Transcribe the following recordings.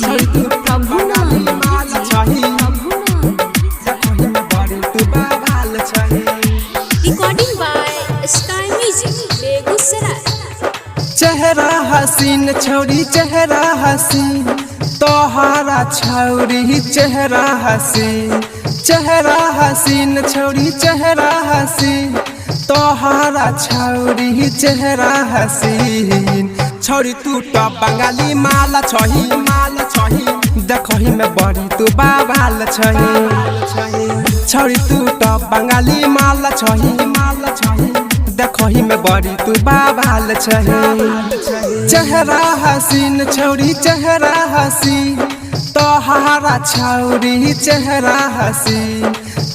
छोड़ी तू बंगाली माल छही देखहि में बड़ी तू बाबाल छही। Recording by sky music Begusarai. चेहरा हसीन छौरी चेहरा हसीन तोहारा छौरी चेहरा हसीन चेहरा हसीन छौरी चेहरा हसीन तोहारा छौरी चेहरा हसीन। छौरी तू तो बंगाली माल छही देखहि में बड़ी तू बाबाल छही। छौरी तू तो बंगाली माल छही देखहि में बड़ी तू बाबाल छही। चेहरा हसीन छौरी चेहरा हसीन तोहारा छौरी चेहरा हसीन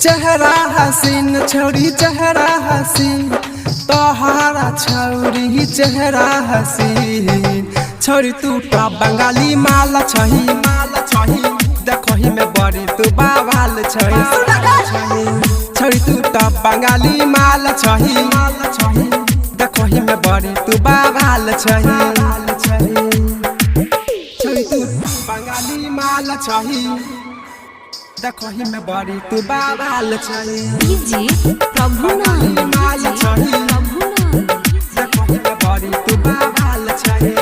चेहरा हसीन छौरी चेहरा हसीन तोहारा छौरी चेहरा हसीन। छौरी तू तो बंगाली माल छही देखहि में बड़ी तू बाबाल छही। छौरी तू तो बंगाली माल छही देखहि में बड़ी तू बाबाल छही। छौरी तू बंगाली माल छही देखहि में बड़ी तू बाबाल छही। जी प्रभुनंद माल छही देखहि में बड़ी तू बाबाल छही।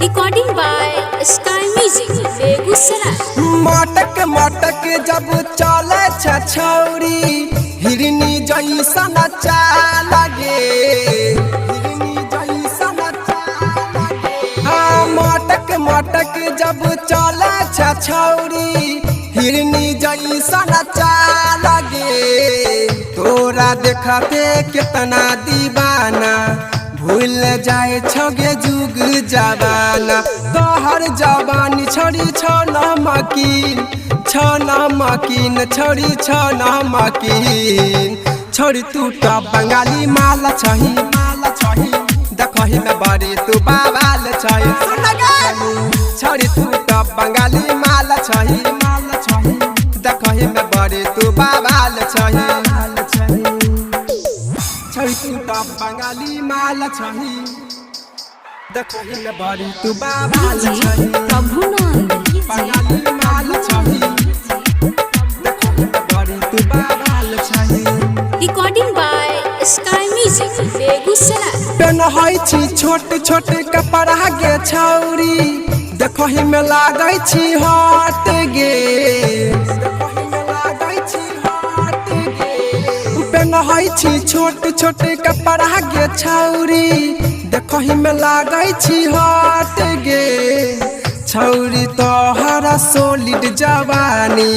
Recording by sky music Begusarai. मटक मटक जब चले छौरी हिरनी जैसन चाल गे हिरनी जैसन चाल गे। हाँ मटक मटक जब चले छौरी हिरनी जैसन चाल गे। तोरा देखते कितना दीवाना भूल जाए छोगे जुग जवाना। तोहर जवानी छोड़ी छो नमकीन छोड़ी छो नमकीन। छोड़ी तू तो बंगाली माल छही देखहि में बड़ी तू बाबाल छही। छोड़ी तू तो बंगाली माल छही देखहि में बड़ी तू बाबाल छही। छौरी तू तो बंगाली माल छही देखहि में बड़ी तू बाबाल छही। प्रभुनंद बंगाली माल छही देखहि में बड़ी तू बाबाल छही। Recording by sky music Begusarai. पेनहै छी छोट छोट कपड़ा गे छौरी देखहि में लागै छी हट गे पेनहै छी छोट छोट कपड़ा गे छौरी देखहि में लागै छी हट गे। छौरी तोहरा सोलिड जवानी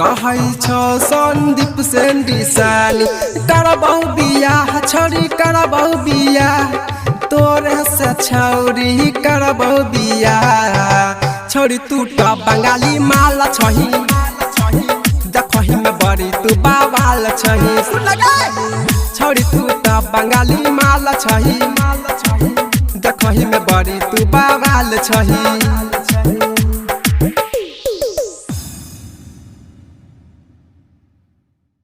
कहै छौ संदीप सेंडिसानी। करबहु बियाह छौरी करबहु बियाह तोरे से छौरी करबहु बियाह। छौरी तू तो बंगाली माल छही देखहि में बड़ी तू बाबाल छही। छौरी तू तो बंगाली माल छही देखहि में बड़ी तू बाबाल छही।